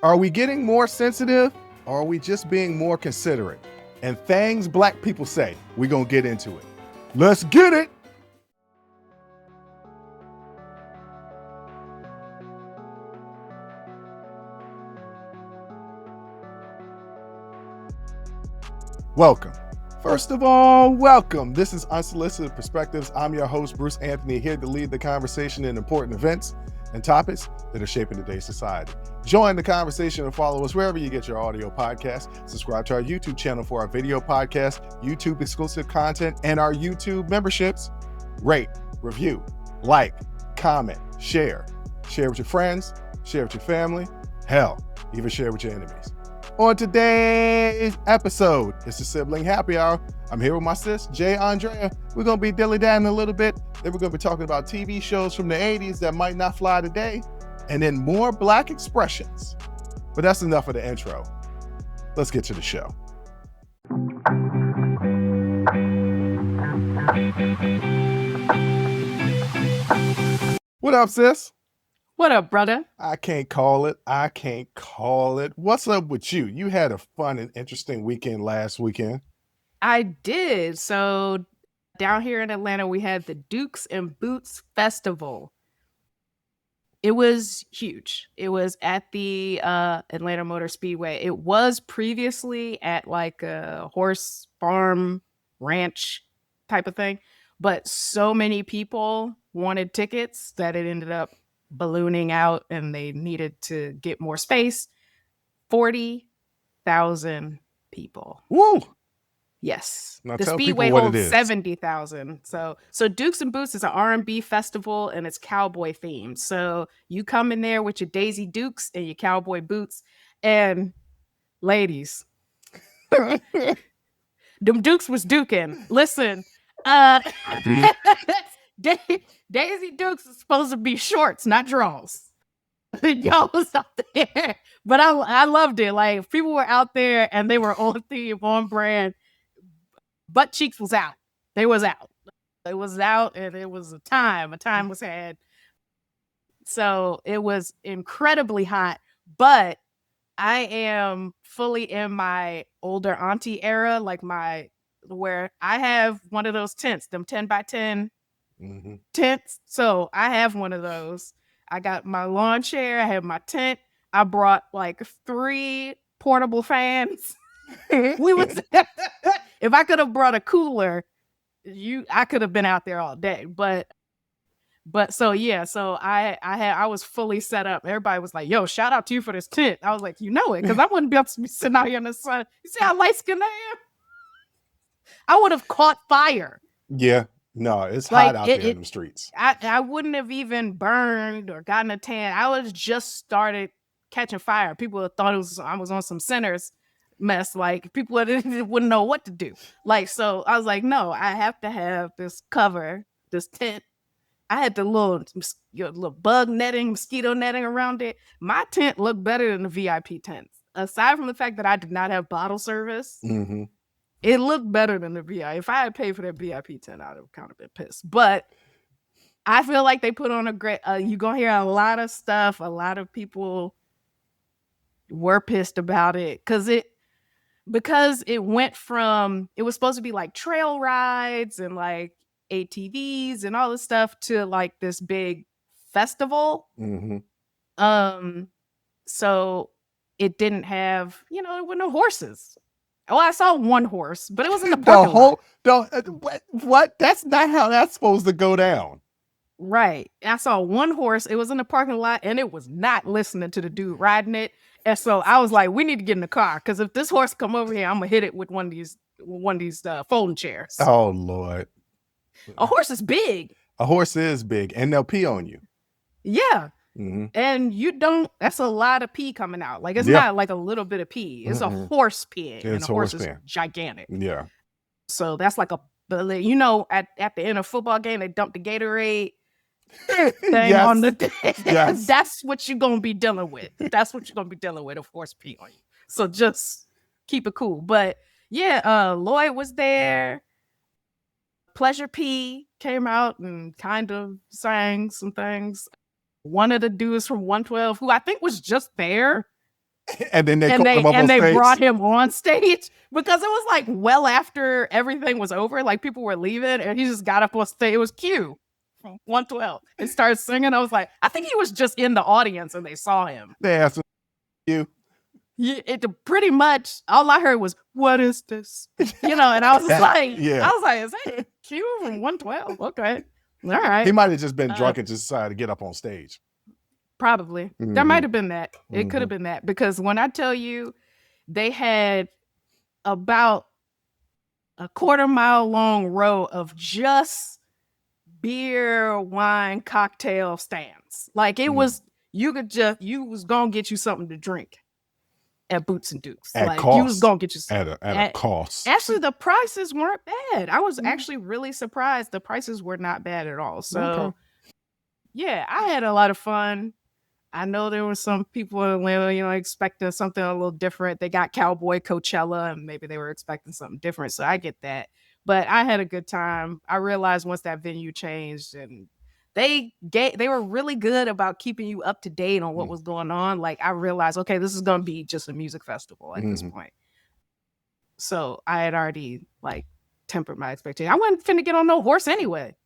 Are we getting more sensitive or are we just being more considerate? And things black people say, we're going to get into it. Let's get it. Welcome. First of all, welcome. This is Unsolicited Perspectives. I'm your host, Bruce Anthony, here to lead the conversation in important events and topics that are shaping today's society. Join the conversation and follow us wherever you get your audio podcast. Subscribe to our YouTube channel for our video podcast, YouTube exclusive content, and our YouTube memberships. Rate, review, like, comment, share. Share with your friends, share with your family, hell, even share with your enemies. On today's episode, it's the Sibling Happy Hour. I'm here with my sis, Aundrea. We're going to be dilly-dallying a little bit. Then we're going to be talking about TV shows from the 80s that might not fly today. And then more Black expressions. But that's enough of the intro. Let's get to the show. What up, sis? What up, brother? I can't call it. What's up with you? You had a fun and interesting weekend last weekend. I did. So down here in Atlanta, we had the Dukes and Boots Festival. It was huge. It was at the Atlanta Motor Speedway. It was previously at like a horse farm ranch type of thing, but so many people wanted tickets that it ended up ballooning out and they needed to get more space. 40,000 people. Woo! Yes. Now the tell Speedway people what holds it is. 70,000. So Dukes and Boots is an R&B festival and it's cowboy themed. So you come in there with your Daisy Dukes and your cowboy boots. And ladies, them Dukes was duking. Listen, Daisy Dukes is supposed to be shorts, not draws. Y'all was out there. But I loved it. Like, people were out there and they were on theme, on brand. Butt cheeks was out. They was out. It was out and it was a time. A time was had. So it was incredibly hot. But I am fully in my older auntie era, like where I have one of those tents, them 10 by 10 tents. So I have one of those. I got my lawn chair. I have my tent. I brought like 3 portable fans. We was if I could have brought a cooler, I could have been out there all day. But so yeah, so I was fully set up. Everybody was like, "Yo, shout out to you for this tent." I was like, "You know it," because I wouldn't be able to be sitting out here in the sun. You see how light skinned I am? I would have caught fire. Yeah. No, it's hot out there in the streets. I wouldn't have even burned or gotten a tan. I was just started catching fire. People thought I was on some Sinners mess. Like, people wouldn't know what to do. Like, so I was like, no, I have to have this cover, this tent. I had the little bug netting, mosquito netting around it. My tent looked better than the VIP tents. Aside from the fact that I did not have bottle service, it looked better than the VIP. If I had paid for that VIP tent, I'd have kind of been pissed. But I feel like they put on a great, you're going to hear a lot of stuff. A lot of people were pissed about it because it went from, it was supposed to be like trail rides and like ATVs and all this stuff to like this big festival. So it didn't have, there were no horses. Oh, I saw one horse, but it was in the parking lot. What? That's not how that's supposed to go down. Right. I saw one horse. It was in the parking lot and it was not listening to the dude riding it. And so I was like, we need to get in the car because if this horse come over here, I'm gonna hit it with one of these folding chairs. Oh Lord. A horse is big. A horse is big and they'll pee on you. Yeah. And that's a lot of pee coming out. Like, it's not like a little bit of pee. It's a horse peeing. And a horse is gigantic. Yeah. So that's like at the end of a football game, they dump the Gatorade thing on the yes. That's what you're going to be dealing with. That's what you're going to be dealing with, a horse pee on you. So just keep it cool. But yeah, Lloyd was there. Pleasure P came out and kind of sang some things. One of the dudes from 112, who I think was just there And then they and called him up on they stage. brought him on stage because it was like well after everything was over, like people were leaving, and he just got up on stage. It was Q from 112 and started singing. I was like, I think he was just in the audience and they saw him. They asked him, you. Yeah, pretty much all I heard was, "What is this?" You know, and I was just like, Yeah. I was like, is that Q from 112? Okay, all right. He might have just been drunk and just decided to get up on stage. Probably. There might have been that. It could have been that, because when I tell you, they had about a quarter-mile long row of just beer, wine, cocktail stands. Like it was, you was gonna get you something to drink at Boots and Dukes. At like cost. You was gonna get you at a cost. Actually, the prices weren't bad. I was actually really surprised. The prices were not bad at all. So yeah, I had a lot of fun. I know there were some people in Atlanta, you know, expecting something a little different. They got Cowboy Coachella, and maybe they were expecting something different. So I get that. But I had a good time. I realized once that venue changed, and they were really good about keeping you up to date on what was going on. Like I realized, okay, this is going to be just a music festival at this point. So I had already like tempered my expectation. I wasn't finna get on no horse anyway.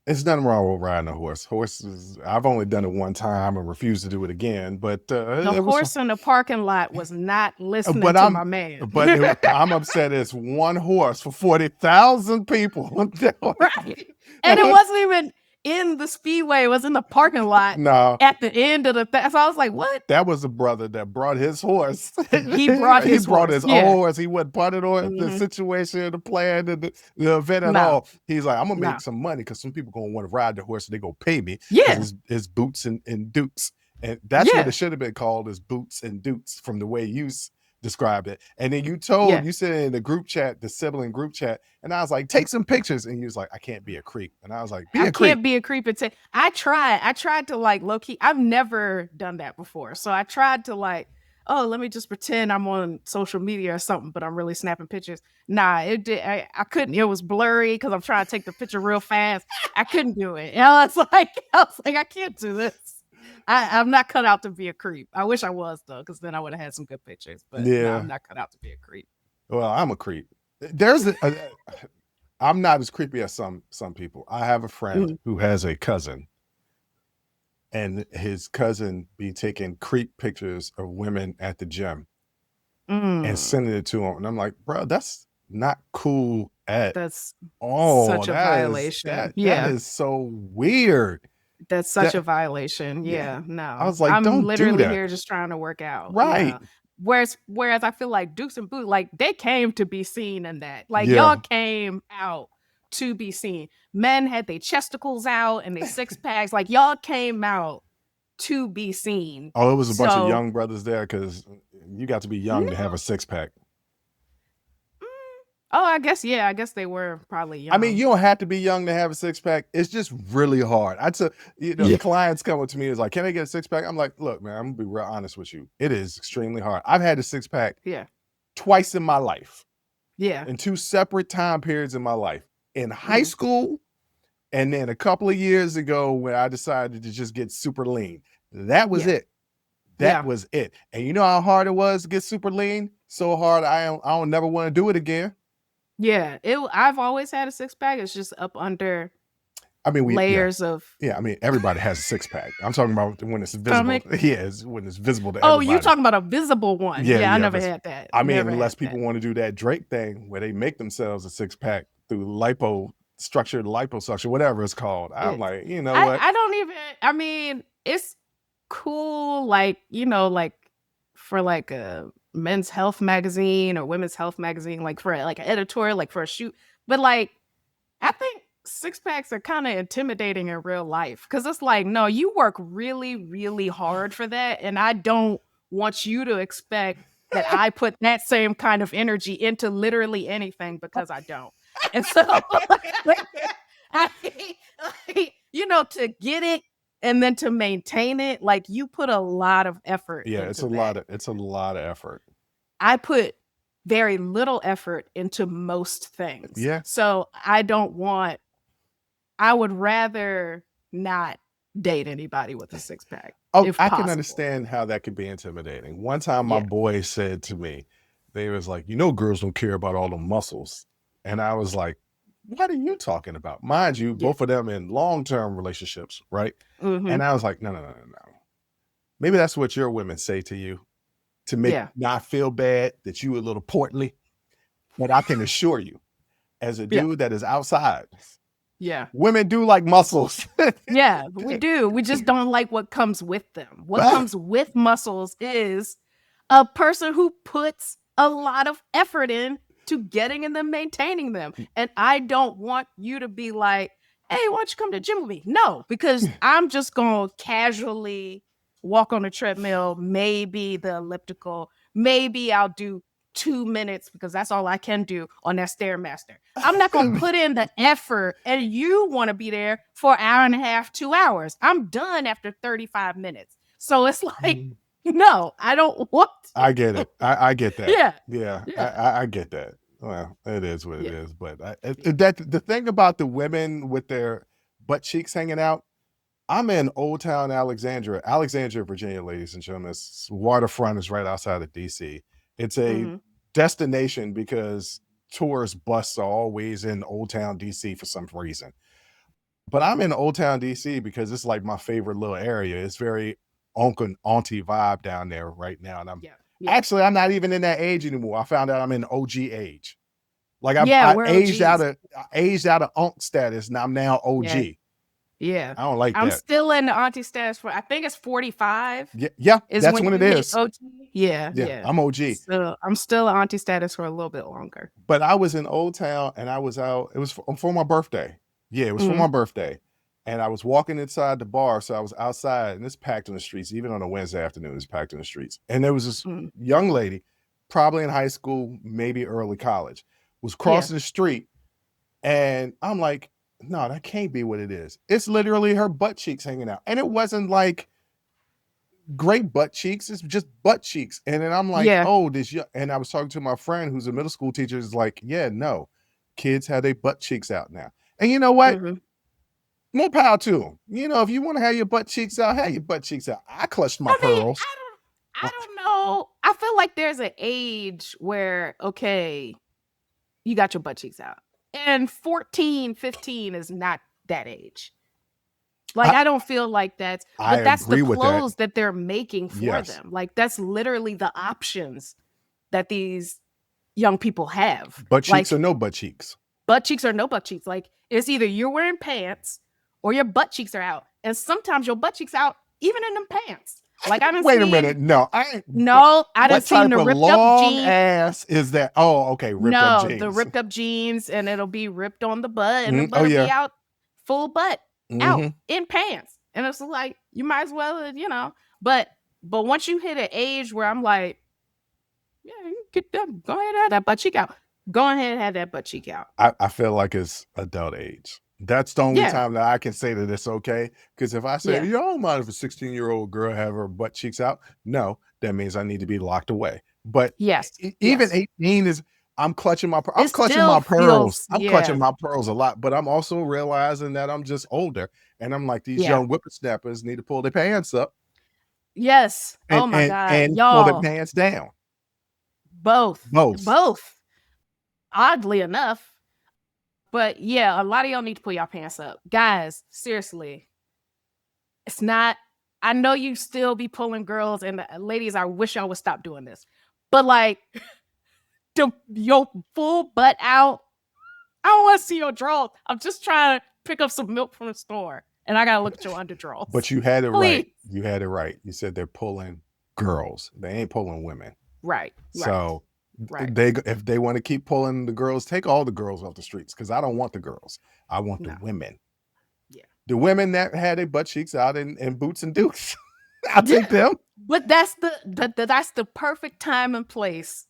There's nothing wrong with riding a horse. Horses, I've only done it one time and refused to do it again. But the horse in the parking lot was not listening to my man. But I'm upset. It's one horse for 40,000 people. Right. And it wasn't even in the speedway. It was in the parking lot. No. At the end of the so I was like, what? That was a brother that brought his horse. He brought his own horse. He wasn't part of the situation, the plan, the event at all. He's like, I'm gonna make some money because some people gonna want to ride the horse and they gonna pay me. Yeah. It's Boots and Dukes. And that's what it should have been called, is Boots and Dukes, from the way you described it. And then you said in the group chat, the Sibling group chat, and I was like, take some pictures. And he was like, I can't be a creep. And I was like, I can't be a creep. And I tried to like low key. I've never done that before. So I tried to like, oh, let me just pretend I'm on social media or something, but I'm really snapping pictures. Nah, I couldn't. It was blurry because I'm trying to take the picture real fast. I couldn't do it. And I was like, I can't do this. I'm not cut out to be a creep. I wish I was, though, because then I would have had some good pictures. But no, I'm not cut out to be a creep. Well, I'm a creep. I'm not as creepy as some people. I have a friend who has a cousin, and his cousin be taking creep pictures of women at the gym and sending it to him. And I'm like, bro, that's not cool at all. Such a violation. That is so weird. That's such a violation. Yeah, no. I was like, I'm literally here just trying to work out. Right. Yeah. Whereas I feel like Dukes and Boot, like they came to be seen in that. Like y'all came out to be seen. Men had their chesticles out and their six packs. Like y'all came out to be seen. Oh, it was a bunch of young brothers there, because you got to be young to have a six pack. Oh, I guess they were probably young. I mean, you don't have to be young to have a six pack. It's just really hard. Clients coming to me is like, can I get a six pack? I'm like, look, man, I'm gonna be real honest with you. It is extremely hard. I've had a six pack twice in my life. Yeah. In two separate time periods in my life. In high school, and then a couple of years ago when I decided to just get super lean. That was it. That was it. And you know how hard it was to get super lean? So hard I don't never want to do it again. Yeah, I've always had a six pack. It's just up under. I mean, layers of. Yeah, I mean, everybody has a six pack. I'm talking about when it's visible. Stomach? Yeah, it's when it's visible to everybody. everybody. Oh, you're talking about a visible one. Yeah, I never had that. I mean, unless people want to do that Drake thing where they make themselves a six pack through liposuction, whatever it's called. I'm like, you know what? I don't even. I mean, it's cool, like like for like a men's health magazine or women's health magazine, like for like an editorial, like for a shoot. But like, I think six packs are kind of intimidating in real life, because it's like, no, you work really, really hard for that, and I don't want you to expect that I put that same kind of energy into literally anything, because I don't. And so, to get it and then to maintain it, like you put a lot of effort. Yeah, it's a lot of effort. I put very little effort into most things. Yeah. So I would rather not date anybody with a six pack. Oh, if I can possible. understand how that could be intimidating. One time my Yeah. boy said to me, they was like, girls don't care about all the muscles. And I was like, what are you talking about? Mind you, Yeah. both of them in long-term relationships, right? Mm-hmm. And I was like, no. Maybe that's what your women say to you to make Yeah. you not feel bad that you a little portly. But I can assure you, as a Yeah. dude that is outside, Yeah. women do like muscles. Yeah, we do. We just don't like what comes with them. What comes with muscles is a person who puts a lot of effort in to getting and then maintaining them. And I don't want you to be like, hey, why don't you come to the gym with me? No, because I'm just going to casually walk on the treadmill, maybe the elliptical, maybe I'll do 2 minutes because that's all I can do on that Stairmaster. I'm not going to put in the effort and you want to be there for an hour and a half, 2 hours. I'm done after 35 minutes. So it's like, no, I don't want to. I get it. I get that. Yeah. Yeah. Yeah. I get that. Well, it is what it Yeah. is. But that the thing about the women with their butt cheeks hanging out, I'm in Old Town Alexandria, Virginia, ladies and gentlemen. It's waterfront is right outside of DC. It's a Mhm. destination because tourist buses are always in Old Town DC for some reason. But I'm in Old Town DC because it's like my favorite little area. It's very uncle and auntie vibe down there right now. And Yeah. Yeah. actually I'm not even in that age anymore. I found out I'm in OG age. Like Yeah, I we're aged out OGs. of unk status, and I'm now Yeah. OG. Yeah. I don't like I'm that. still in the auntie status for I think it's 45 Yeah, is that's when when it you hit is. OG. Yeah, Yeah, yeah. I'm OG. So I'm still auntie status for a little bit longer. But I was in Old Town and I was out. It was for my birthday. Yeah, it was for Mhm. my birthday. And I was walking inside the bar. So I was outside and it's packed in the streets. Even on a Wednesday afternoon, it's packed in the streets. And there was this Mm. young lady, probably in high school, maybe early college, was Yeah. crossing the street. And I'm like, no, that can't be what it is. It's literally her butt cheeks hanging out. And it wasn't like great butt cheeks. It's just butt cheeks. And then I'm like, Yeah. oh, and I was talking to my friend who's a middle school teacher, is like, yeah, no, kids have their butt cheeks out now. And you know what? Mhm. More power to them. If you want to have your butt cheeks out, have your butt cheeks out. I clutched my I mean, pearls. I don't know. I feel like there's an age where, okay, you got your butt cheeks out. And 14, 15 is not that age. Like, I don't feel like that's, I but that's the agree with that. clothes that they're making for Yes. them. Like, that's literally the options that these young people have. Butt cheeks Like, or no butt cheeks. butt cheeks or no butt cheeks. Like, it's either you're wearing pants or your butt cheeks are out. And sometimes your butt cheeks out even in them pants. Like, I done Wait a seen, minute. No, I done what seen type the of ripped up long jeans. ass is that? Oh, okay, ripped up No, jeans. the ripped up jeans, and it'll be ripped on the butt, and the Oh butt will be yeah. out, full butt out Mhm. in pants. And it's like, you might as well, but once you hit an age where I'm like, yeah, you get that, go ahead and have that butt cheek out. Go ahead and have that butt cheek out. I feel like it's adult age. That's the only Yeah. time that I can say that it's okay. Because if I say, Yeah. you don't mind if a 16-year-old girl have her butt cheeks out, no, that means I need to be locked away. But Yes. even Yes. 18 is, I'm clutching my It pearls. still feels, I'm clutching my pearls a lot, but I'm also realizing that I'm just older. And I'm like, these Yeah. young whippersnappers need to pull their pants up Yes. and, Oh my God. and pull their Y'all. pants down. Both. Both. Oddly enough. But yeah, a lot of y'all need to pull your pants up. Guys, seriously. It's not, I know you still be pulling girls, and ladies, I wish y'all would stop doing this. But like, your full butt out, I don't want to see your drawers. I'm just trying to pick up some milk from the store, and I got to look at your underdrawers. But you had it Please. right. You had it right. You said they're pulling girls. They ain't pulling women. Right. So Right. if they want to keep pulling the girls, take all the girls off the streets, because I don't want the girls. I want the women. Yeah. The women that had their butt cheeks out in boots and dukes. I'll take them. But that's the perfect time and place,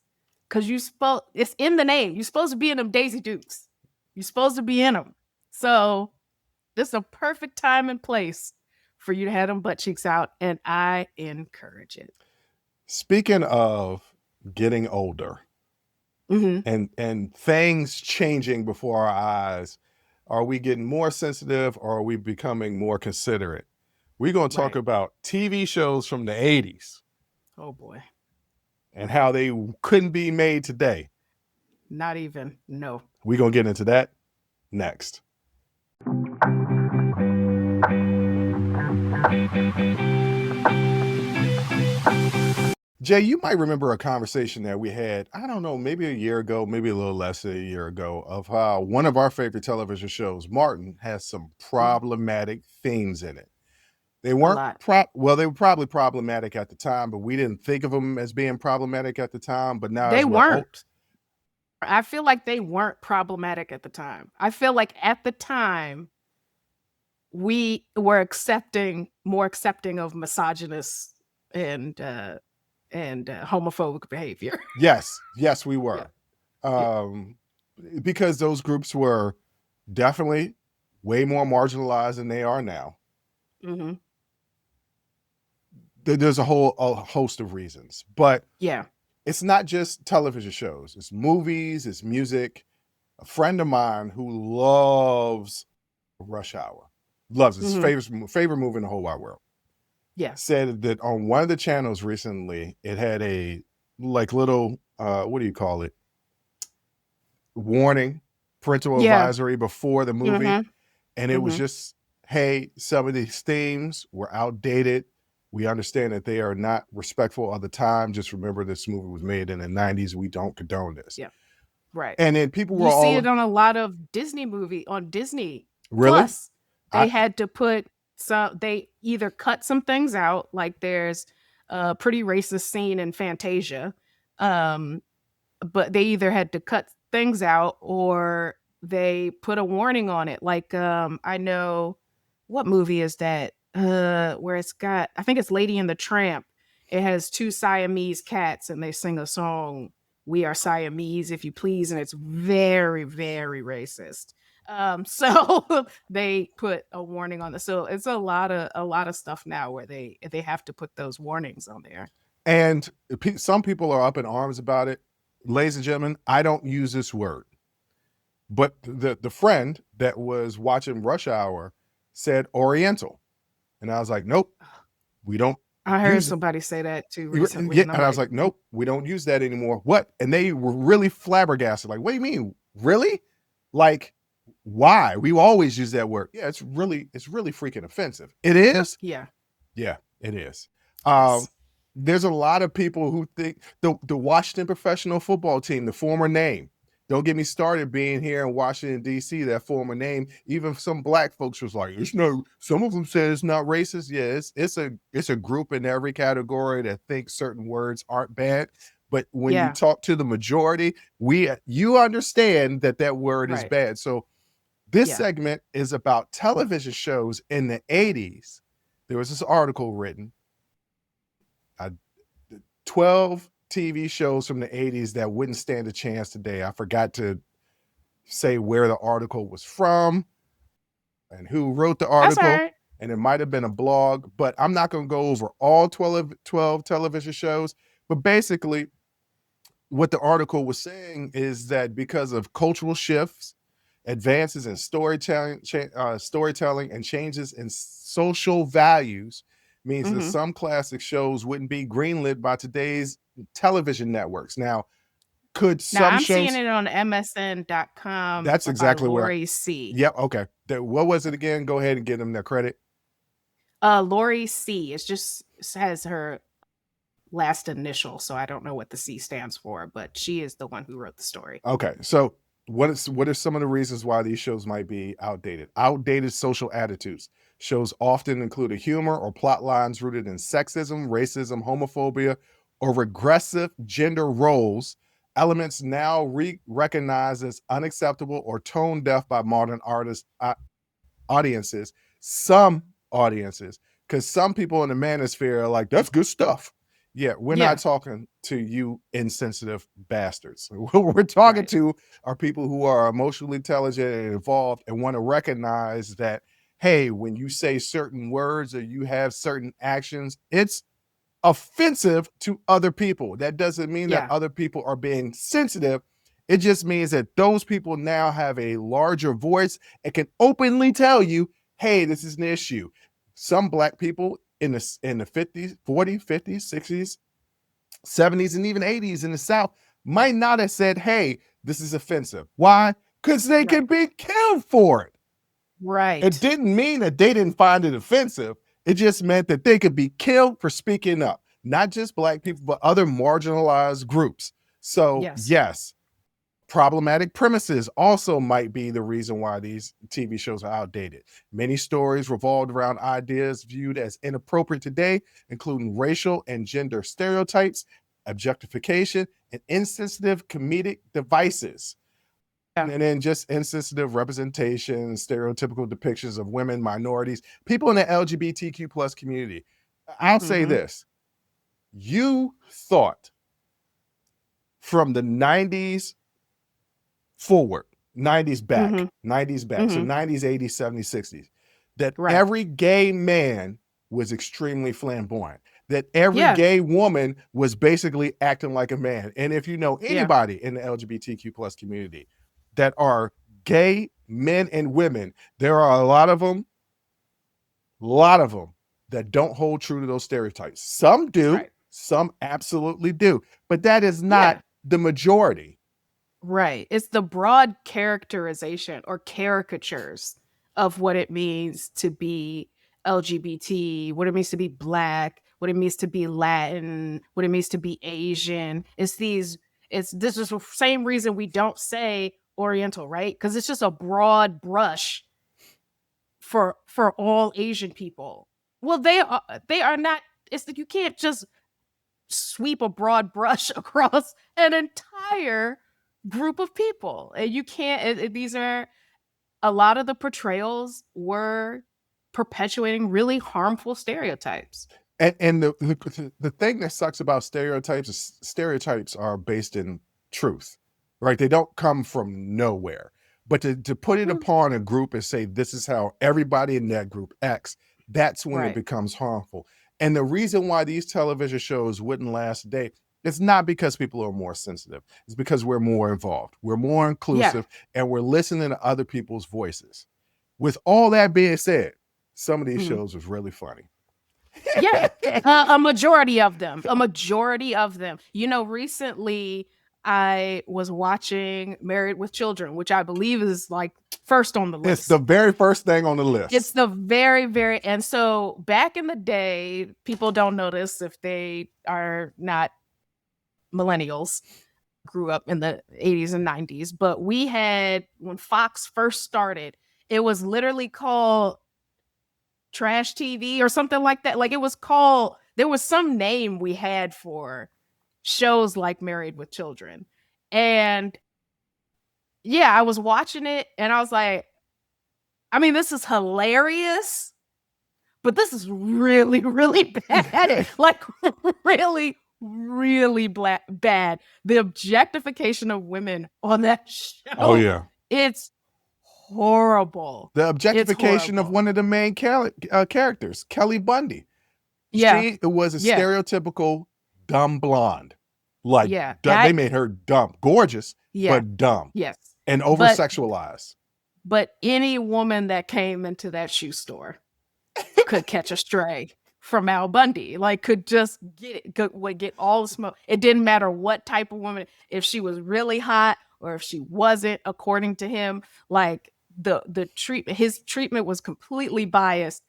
because it's in the name. You're supposed to be in them Daisy Dukes. You're supposed to be in them. So this is a perfect time and place for you to have them butt cheeks out, and I encourage it. Speaking of getting older and things changing before our eyes, are we getting more sensitive or are we becoming more considerate? We're going to talk Right. about TV shows from the 80s Oh boy. and how they couldn't be made today. Not even. No. We're going to get into that next. Jay, you might remember a conversation that we had, I don't know, maybe a year ago, maybe a little less than a year ago, of how one of our favorite television shows, Martin, has some problematic themes in it. They weren't they were probably problematic at the time, but we didn't think of them as being problematic at the time. But now They as we're old, weren't. I feel like they weren't problematic at the time. I feel like at the time we were more accepting of misogynist and homophobic behavior. yes, we were. Yeah. Because those groups were definitely way more marginalized than they are now. Mm-hmm. There's a host of reasons, but Yeah. it's not just television shows. It's movies, it's music. A friend of mine who loves Rush Hour, loves his favorite movie in the whole wide world. Yeah. Said that on one of the channels recently, it had a little what do you call it? Warning, parental advisory before the movie. And it was just, hey, some of these themes were outdated. We understand that they are not respectful of the time. Just remember this movie was made in the 90s. We don't condone this. Yeah. Right. And then people were you see it on a lot of Disney on Disney. Really? Plus, they had to put they either cut some things out, like there's a pretty racist scene in Fantasia. But they either had to cut things out or they put a warning on it. Like I know, what movie is that? Where it's got, I think it's Lady and the Tramp. It has two Siamese cats and they sing a song, "We Are Siamese, If You Please," and it's very, very racist. So they put a warning on this. So it's a lot of stuff now where they have to put those warnings on there. And some people are up in arms about it. Ladies and gentlemen, I don't use this word, but the friend that was watching Rush Hour said Oriental. And I was like, nope, we don't. I heard somebody say that too recently. Yeah, and I was like, nope, we don't use that anymore. What? And they were really flabbergasted. Like, what do you mean? Really? Like, why? We always use that word. Yeah, it's really freaking offensive. It is? Yeah. Yeah, it is. Yes. There's a lot of people who think the Washington professional football team, the former name, don't get me started being here in Washington, D.C., that former name, even some black folks was like, it's no, some of them said it's not racist. Yeah, it's a group in every category that thinks certain words aren't bad. But when you talk to the majority, you understand that word is bad. So this segment is about television shows in the 80s. There was this article written, 12 TV shows from the 80s that wouldn't stand a chance today. I forgot to say where the article was from and who wrote the article. That's all right. And it might have been a blog, but I'm not going to go over all 12 television shows. But basically, what the article was saying is that because of cultural shifts, advances in storytelling and changes in social values, means that some classic shows wouldn't be greenlit by today's television networks. Now, I'm seeing it on MSN.com. That's exactly where Lori C. Yep. Okay. What was it again? Go ahead and give them their credit. Lori C. It just has her last initial, so I don't know what the C stands for, but she is the one who wrote the story. Okay. So what are some of the reasons why these shows might be outdated? Outdated social attitudes. Shows often include a humor or plot lines rooted in sexism, racism, homophobia, or regressive gender roles, elements now recognized as unacceptable or tone deaf by modern audiences. Some audiences, because some people in the manosphere are like, that's good stuff. Yeah, we're not talking to you insensitive bastards. What we're talking to are people who are emotionally intelligent and involved and want to recognize that, hey, when you say certain words or you have certain actions, it's offensive to other people. That doesn't mean that other people are being sensitive. It just means that those people now have a larger voice and can openly tell you, hey, this is an issue. some black people in the 50s, 40s, 50s, 60s, 70s, and even 80s in the South might not have said, hey, this is offensive. Why? Because they could be killed for it. Right. It didn't mean that they didn't find it offensive. It just meant that they could be killed for speaking up. Not just black people, but other marginalized groups. So yes, problematic premises also might be the reason why these TV shows are outdated. Many stories revolved around ideas viewed as inappropriate today, including racial and gender stereotypes, objectification, and insensitive comedic devices. And then just insensitive representation, stereotypical depictions of women, minorities, people in the LGBTQ plus community. I'll say this. You thought from the 90s forward, 90s back, so 90s, 80s, 70s, 60s, that every gay man was extremely flamboyant, that every gay woman was basically acting like a man. And if you know anybody in the LGBTQ plus community that are gay men and women, there are a lot of them that don't hold true to those stereotypes. Some do, some absolutely do, but that is not the majority. Right. It's the broad characterization or caricatures of what it means to be LGBT, what it means to be Black, what it means to be Latin, what it means to be Asian. This is the same reason we don't say Oriental, right? Because it's just a broad brush for all Asian people. Well, they are not. You can't just sweep a broad brush across an entire group of people, and you can't. These are a lot of the portrayals were perpetuating really harmful stereotypes. And the thing that sucks about stereotypes is stereotypes are based in truth, right? They don't come from nowhere. But to put it upon a group and say, this is how everybody in that group acts, that's when it becomes harmful. And the reason why these television shows wouldn't last a day, it's not because people are more sensitive. It's because we're more involved. We're more inclusive, and we're listening to other people's voices. With all that being said, some of these shows was really funny. A majority of them. You know, recently I was watching Married with Children, which I believe is like first on the list. It's the very first thing on the list. It's the very, and so back in the day, people don't know this if they are not millennials, grew up in the 80s and 90s, but we had, when Fox first started, it was literally called Trash TV or something like that. Like it was called, there was some name we had for shows like Married with Children. And I was watching it and I was like, I mean, this is hilarious, but this is really, really bad. Like really, really bad. The objectification of women on that show. Oh yeah. It's horrible. The objectification of one of the main characters, Kelly Bundy. She was a stereotypical dumb blonde. Like they made her dumb, gorgeous, but dumb. Yes. And over-sexualized. But any woman that came into that shoe store could catch a stray from Al Bundy. Like could just get all the smoke. It didn't matter what type of woman, if she was really hot or if she wasn't, according to him. Like the treatment, his treatment was completely biased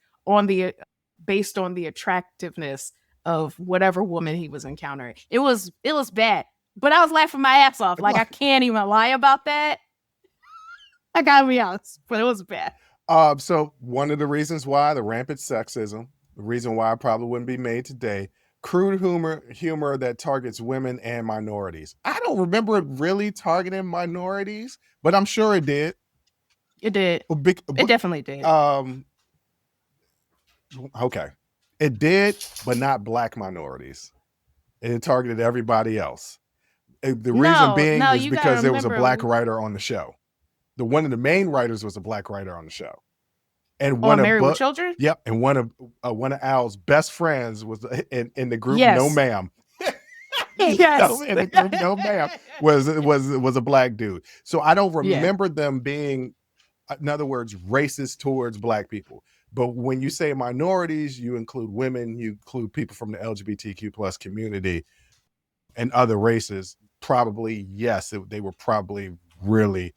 based on the attractiveness of whatever woman he was encountering. It was bad, but I was laughing my ass off. Like I can't even lie about that. I gotta be honest, but it was bad. So one of the reasons why the rampant sexism, the reason why it probably wouldn't be made today, crude humor that targets women and minorities. I don't remember it really targeting minorities, but I'm sure it did. It did. It definitely did. Okay. It did, but not Black minorities. It targeted everybody else. The reason being is because there was a Black writer on the show. One of the main writers was a Black writer on the show. And one of Married with Children? Yep. And one of Al's best friends was in the group No Ma'am. Yes. In the group No Ma'am was a Black dude. So I don't remember them being, in other words, racist towards Black people. But when you say minorities, you include women, you include people from the LGBTQ plus community and other races. Probably, yes, they were probably really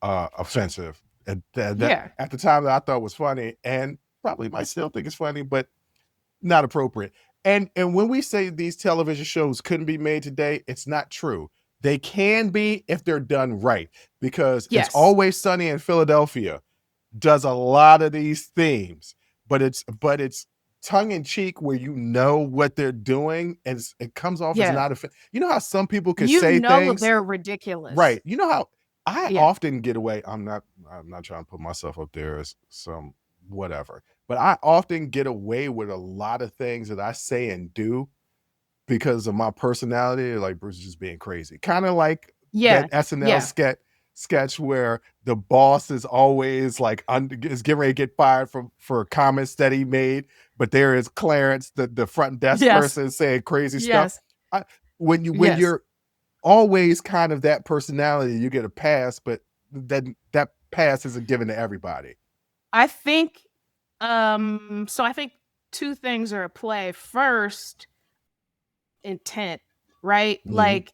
offensive. At the time that I thought was funny, and probably might still think it's funny, but not appropriate. And when we say these television shows couldn't be made today, it's not true. They can be if they're done right, because It's Always Sunny in Philadelphia does a lot of these themes, but it's tongue in cheek, where you know what they're doing, and it comes off as not you know how some people can say things, they're ridiculous, right? You know how I often get away. I'm not trying to put myself up there as some whatever, but I often get away with a lot of things that I say and do because of my personality. Like Bruce is just being crazy, kind of like that SNL sketch where the boss is always like is getting ready to get fired for comments that he made, but there is Clarence, the front desk person, saying crazy stuff. When you're always kind of that personality, you get a pass, but that pass isn't given to everybody. I think so I think two things are at play. First, intent, right? Mhm. Like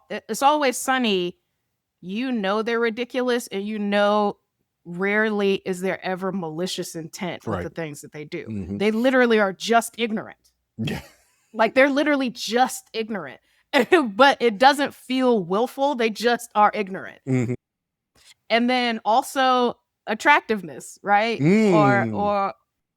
It's Always Sunny, you know they're ridiculous, and you know rarely is there ever malicious intent with the things that they do. Mhm. They literally are just ignorant. Yeah. Like they're literally just ignorant. But it doesn't feel willful. They just are ignorant. Mhm. And then also attractiveness, right? Mm. Or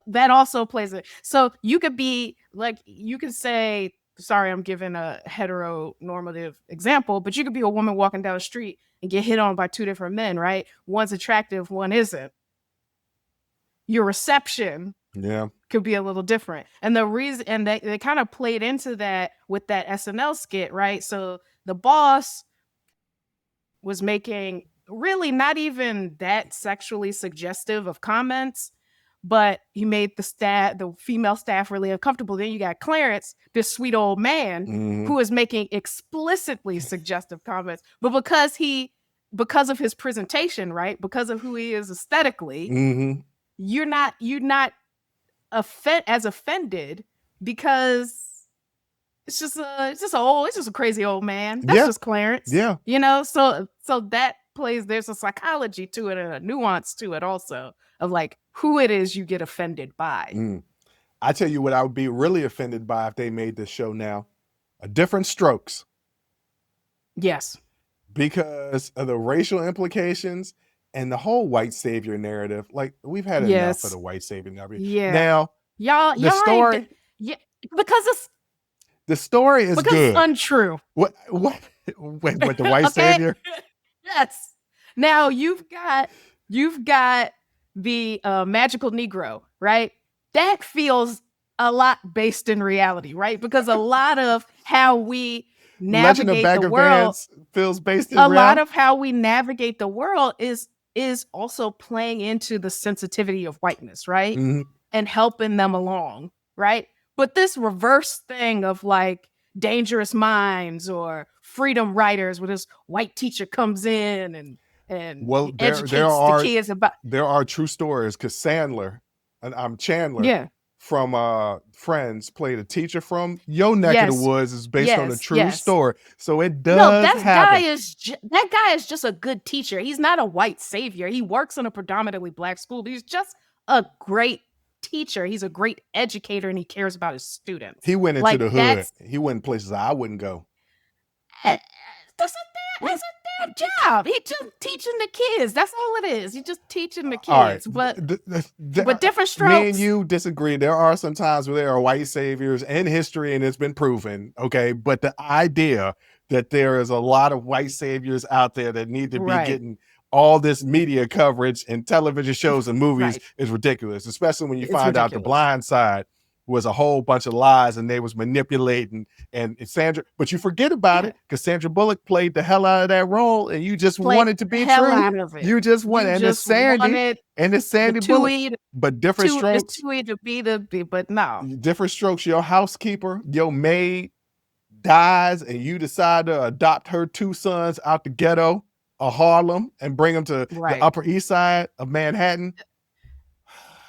that also plays it. So you could be like, you could say, sorry, I'm giving a heteronormative example, but you could be a woman walking down the street and get hit on by two different men, right? One's attractive, one isn't. Your reception could be a little different. And the reason, and they kind of played into that with that SNL skit, right? So the boss was making really not even that sexually suggestive of comments, but he made the female staff really uncomfortable. Then you got Clarence, this sweet old man, who is making explicitly suggestive comments, but because of his presentation, right? Because of who he is aesthetically, you're not as offended because it's just a crazy old man. That's just Clarence. Yeah. You know, so that plays, there's a psychology to it and a nuance to it also of like who it is you get offended by. I tell you what I would be really offended by if they made this show now. A Different Strokes. Yes. Because of the racial implications and the whole white savior narrative. Like, we've had enough of the white savior narrative. Yeah. Now, y'all story, because the story is because good. It's untrue. What with the white savior? Yes. Now you've got the magical Negro, right? That feels a lot based in reality, right? Because a lot of how we navigate the world feels based in reality. Lot of how we navigate the world is also playing into the sensitivity of whiteness, right? And helping them along, right? But this reverse thing of like Dangerous Minds or Freedom Writers, where this white teacher comes in and educates the kids about. There are true stories, because Sandler, and I'm Chandler, from Friends, played a teacher from your neck of the woods, is based on a true story. So it does happen. That guy is just a good teacher. He's not a white savior. He works in a predominantly black school. He's just a great teacher. He's a great educator, and he cares about his students. He went into the hood. He went places I wouldn't go. That's a damn job. He's just teaching the kids. That's all it is. He's just teaching the kids. Right. But Different Strokes. Me and you disagree. There are some times where there are white saviors in history, and it's been proven. Okay, but the idea that there is a lot of white saviors out there that need to be getting all this media coverage and television shows and movies is ridiculous, especially when you find out The Blind Side was a whole bunch of lies and they was manipulating and Sandra, but you forget about it because Sandra Bullock played the hell out of that role, and you just wanted to be true. You just wanted, and it's Sandy Bullock, but Different Strokes. It's too to be but no. Different Strokes, your housekeeper, your maid dies, and you decide to adopt her two sons out the ghetto of Harlem and bring them to the Upper East Side of Manhattan.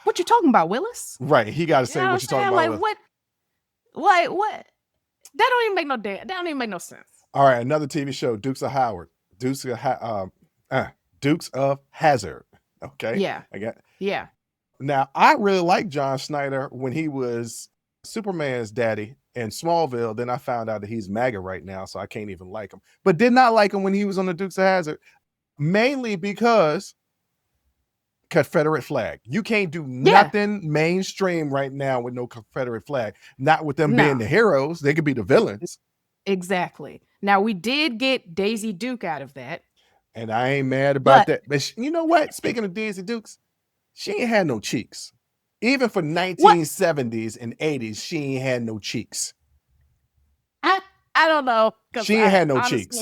What you talking about, Willis? Right. He got to You say know what what I'm you're talking saying? about. Like Willis. what? That don't even make no damn. That don't even make no sense. All right, another TV show, Dukes of Howard, Dukes of Hazard. Okay, Yeah. I got. Yeah. Now, I really liked John Schneider when he was Superman's daddy in Smallville. Then I found out that he's MAGA right now, so I can't even like him. But did not like him when he was on the Dukes of Hazard, mainly because Confederate flag. You can't do nothing mainstream right now with no Confederate flag. Not with them being the heroes. They could be the villains. Exactly. Now, we did get Daisy Duke out of that. And I ain't mad about that. But you know what? Speaking of Daisy Dukes, she ain't had no cheeks. Even for 1970s and 80s, she ain't had no cheeks. I don't know. She ain't had no cheeks.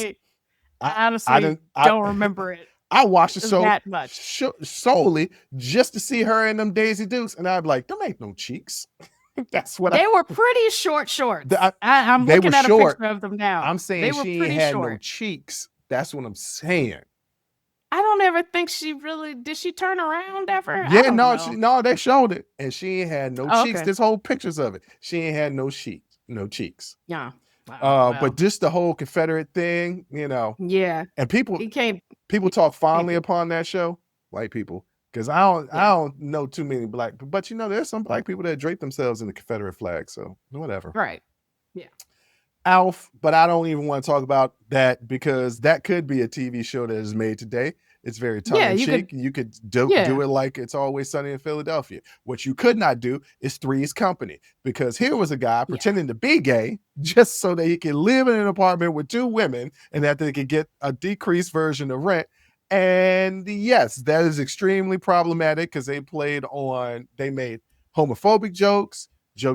I honestly don't remember it. I watched the show that much solely just to see her and them Daisy Dukes, and I'd be like, them ain't no cheeks. That's what they were pretty short shorts. I'm they looking were at short. a picture of them now. I'm saying she ain't had no cheeks. That's what I'm saying. I don't ever think she really did. She turn around ever? Yeah, no, they showed it, and she ain't had no cheeks. Okay. There's whole pictures of it. She ain't had no cheeks. Yeah. Wow. But just the whole Confederate thing, you know. Yeah. And people talk fondly upon that show, white people, because I don't know too many black, but you know, there's some black people that drape themselves in the Confederate flag, so whatever. Right. Yeah. Alf, but I don't even want to talk about that because that could be a TV show that is made today. It's very tongue-in-cheek. You could do it like It's Always Sunny in Philadelphia. What you could not do is Three's Company, because here was a guy pretending to be gay just so that he could live in an apartment with two women and that they could get a decreased version of rent. And yes, that is extremely problematic because they made homophobic jokes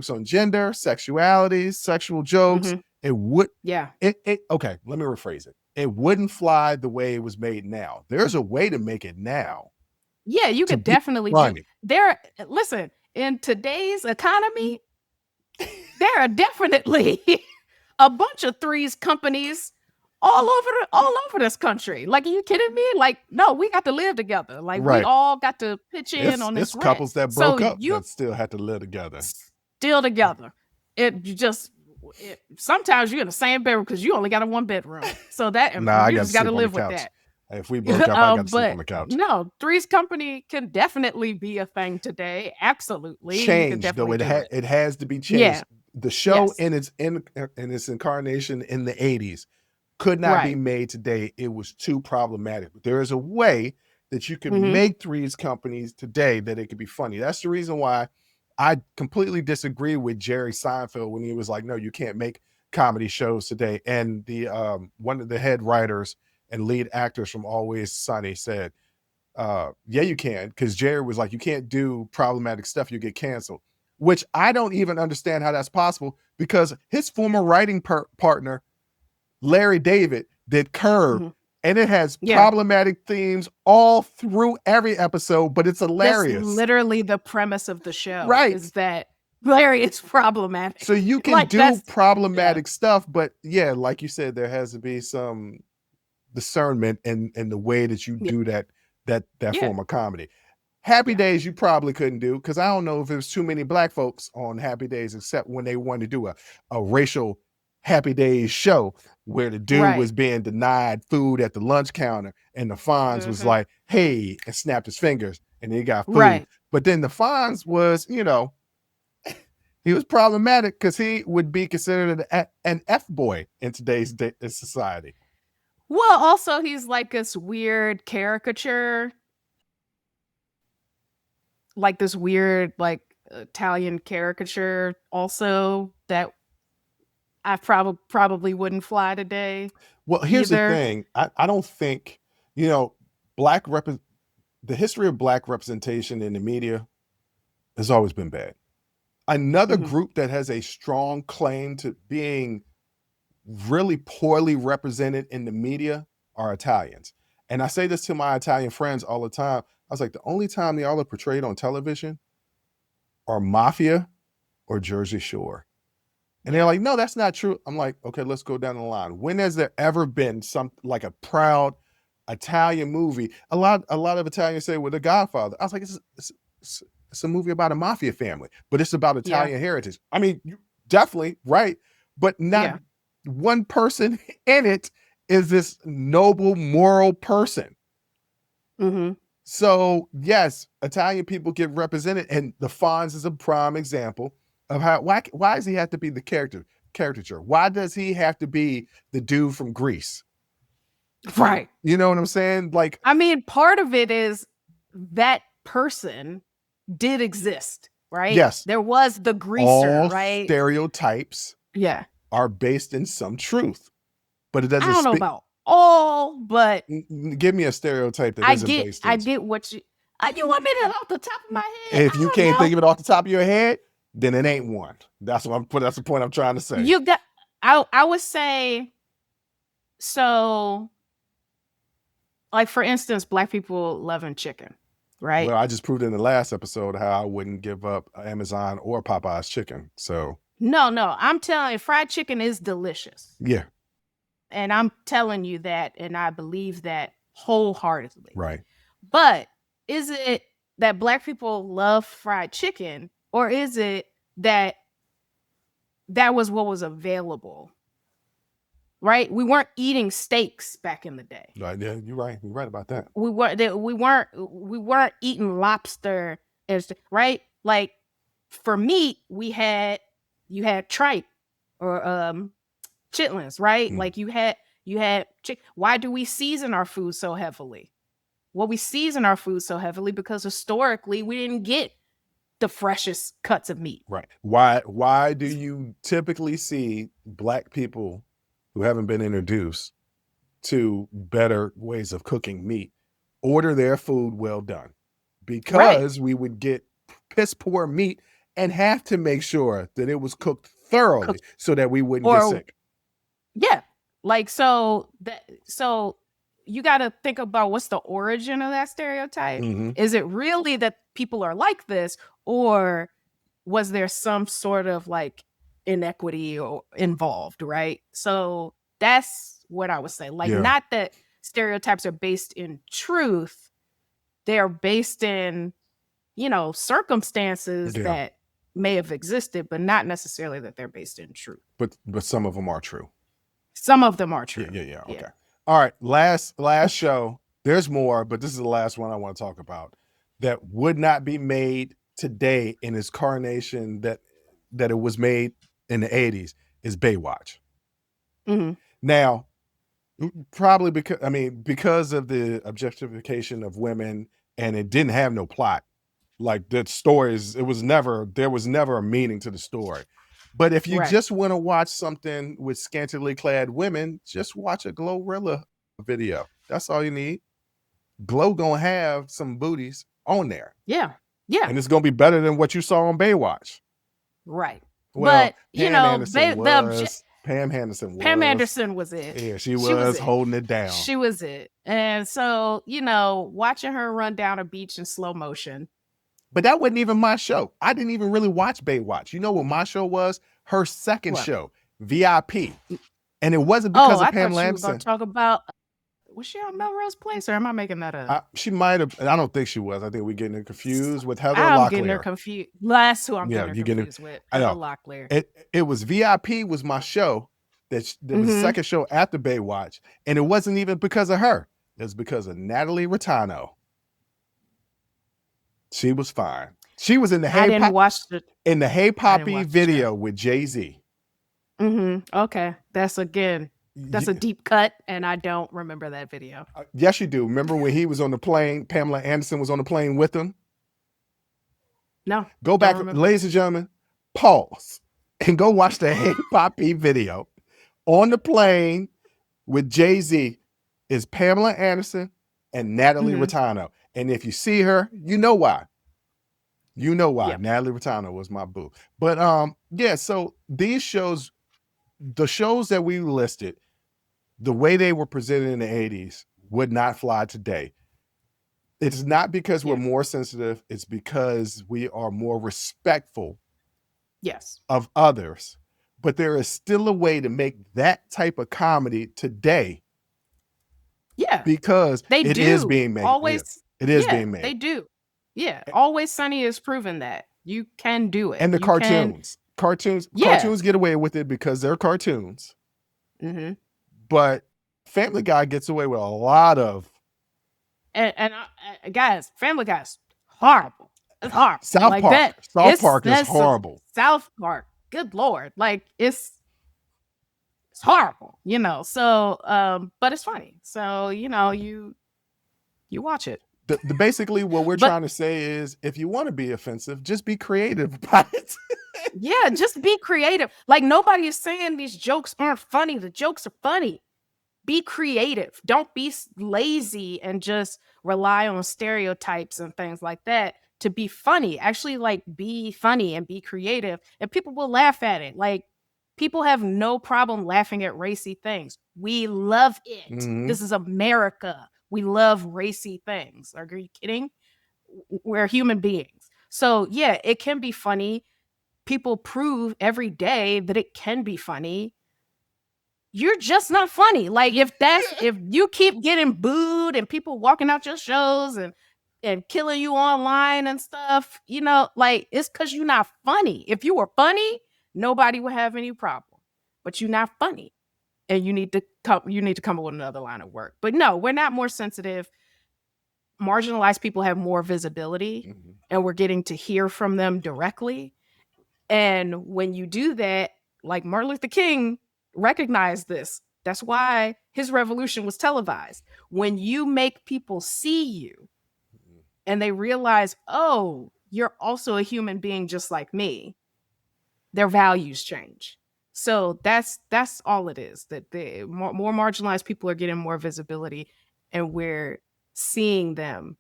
on gender, sexuality, sexual jokes. Okay, let me rephrase it. It wouldn't fly the way it was made now. There's a way to make it now. Yeah, you could definitely do listen, in today's economy, there are definitely a bunch of Three's companies all over this country. Like, are you kidding me? Like, no, we got to live together. Like, we all got to pitch in on this. It's couples that broke up that still had to live together. Still together. Sometimes you're in the same bedroom because you only got a one bedroom. So that you just got to live with that. If we broke up, I got to sleep on the couch. No, Three's Company can definitely be a thing today. Absolutely. Change, though. It has to be changed. Yeah. The show in its incarnation in the 80s could not be made today. It was too problematic. There is a way that you can make Three's Companies today that it could be funny. That's the reason why I completely disagree with Jerry Seinfeld when he was like, no, you can't make comedy shows today. And the one of the head writers and lead actors from Always Sunny said, yeah, you can, because Jerry was like, you can't do problematic stuff, you get canceled, which I don't even understand how that's possible, because his former writing partner, Larry David, did Curb, and it has problematic themes all through every episode, but it's hilarious. That's literally the premise of the show, right? Is that Larry is problematic. So you can do problematic stuff, but like you said, there has to be some discernment in the way that you do that form of comedy. Happy Days, you probably couldn't do, because I don't know if there's too many black folks on Happy Days, except when they wanted to do a racial Happy Days show where the dude was being denied food at the lunch counter and the Fonz was like, hey, and snapped his fingers and he got food. But then the Fonz was, he was problematic because he would be considered an F-boy in today's society. Well, also he's like this weird caricature, like this weird Italian caricature also that I probably wouldn't fly today. Well, here's the thing. I don't think, the history of black representation in the media has always been bad. Another group that has a strong claim to being really poorly represented in the media are Italians. And I say this to my Italian friends all the time. I was like, the only time y'all are portrayed on television are Mafia or Jersey Shore. And they're like, no, that's not true. I'm like, okay, let's go down the line. When has there ever been like a proud Italian movie? A lot of Italians say, well, The Godfather. I was like, It's a movie about a mafia family, but it's about Yeah. Italian heritage. I mean, you definitely right, but not Yeah. one person in it is this noble, moral person. Mm-hmm. So yes, Italian people get represented, and the Fonz is a prime example of how why does he have to be the caricature? Why does he have to be the dude from Greece? Right. You know what I'm saying? Like, I mean, part of it is that person did exist, right? yes, There was the greaser, all right? stereotypes Yeah. are based in some truth, but it doesn't I don't know speak. about all, but Give me a stereotype that isn't based in. I get what you want me to off the top of my head. If you can't think of it off the top of your head, then it ain't one. That's the point I'm trying to say. You got I would say, so like for instance, Black people loving chicken, right? Well, I just proved in the last episode how I wouldn't give up Amazon or Popeye's chicken. So No, I'm telling you, fried chicken is delicious. yeah. And I'm telling you that, and I believe that wholeheartedly. Right. But is it that Black people love fried chicken, or is it that that was what was available? Right? We weren't eating steaks back in the day. Right. Yeah, you're right. You're right about that. We weren't eating lobster, right? Like for meat, you had tripe or chitlins, right? Mm. Like you had why do we season our food so heavily? Well, we season our food so heavily because historically we didn't get the freshest cuts of meat. Right. Why do you typically see Black people who haven't been introduced to better ways of cooking meat order their food well done? Because we would get piss poor meat and have to make sure that it was cooked thoroughly so that we wouldn't get sick. Yeah. Like, so you got to think about what's the origin of that stereotype. Mm-hmm. Is it really that people are like this, or was there some sort of like inequity or involved, right? So that's what I would say. Like, not that stereotypes are based in truth. They're based in, circumstances that may have existed, but not necessarily that they're based in truth. But some of them are true. Some of them are true. Yeah. Okay. All right. Last show. There's more, but this is the last one I want to talk about that would not be made today in its carnation that it was made in the 80s is Baywatch. Mm-hmm. Now, probably because of the objectification of women, and it didn't have no plot. Like the stories, there was never a meaning to the story. But if you just want to watch something with scantily clad women, just watch a Glorilla video. That's all you need. Glow gonna have some booties on there. Yeah. And it's gonna be better than what you saw on Baywatch. Right. Well, but Pam Anderson was it. Yeah, she was holding it down. She was it. And so, watching her run down a beach in slow motion. But that wasn't even my show. I didn't even really watch Baywatch. You know what my show was? Her second show, VIP. And it wasn't because of Pamela Anderson. I was talk about, was she on Melrose Place, or am I making that up? She might have. I don't think she was. I think we're getting her confused with Heather I'm Locklear. Getting her confused. That's who I'm getting her confused with. Heather Locklear. It was VIP was my show. That was the second show after Baywatch. And it wasn't even because of her. It was because of Natalie Rattano. She was fine. She was in the Hey Poppy video with Jay-Z. Mm-hmm. Okay. That's a deep cut, and I don't remember that video. Yes, you do. Remember when he was on the plane, Pamela Anderson was on the plane with him? No. Go back, ladies and gentlemen, pause, and go watch the Hey Poppy video. On the plane with Jay-Z is Pamela Anderson and Natalie Rattano. And if you see her, you know why. You know why. Yep. Natalie Rattano was my boo. But so these shows, the shows that we listed, the way they were presented in the 80s would not fly today. It's not because we're more sensitive. It's because we are more respectful of others. But there is still a way to make that type of comedy today. Yeah. Because it is being made. Always. It is being made. They do. Yeah. Always Sunny has proven that you can do it. And the You can. cartoons get away with it because they're cartoons. Mm-hmm. But Family Guy gets away with a lot of And guys, Family Guy's horrible. It's horrible. South Like Park. that. South Park is horrible. South Park. Good Lord. Like it's horrible, So, but it's funny. So, you watch it. Basically what we're trying to say is if you want to be offensive, just be creative about it. Yeah, just be creative. Like nobody is saying these jokes aren't funny. The jokes are funny. Be creative. Don't be lazy and just rely on stereotypes and things like that to be funny. Actually, like be funny and be creative, and people will laugh at it. Like people have no problem laughing at racy things. We love it. Mhm. This is America. We love racy things. Are you kidding? We're human beings. So yeah, it can be funny. People prove every day that it can be funny. You're just not funny. Like if you keep getting booed and people walking out your shows and killing you online and stuff, like it's because you're not funny. If you were funny, nobody would have any problem. But you're not funny. And you need to come up with another line of work. But no, we're not more sensitive. Marginalized people have more visibility, and we're getting to hear from them directly. And when you do that, like Martin Luther King recognized this. That's why his revolution was televised. When you make people see you and they realize, oh, you're also a human being just like me, their values change. So that's all it is. That the more marginalized people are getting more visibility, and we're seeing them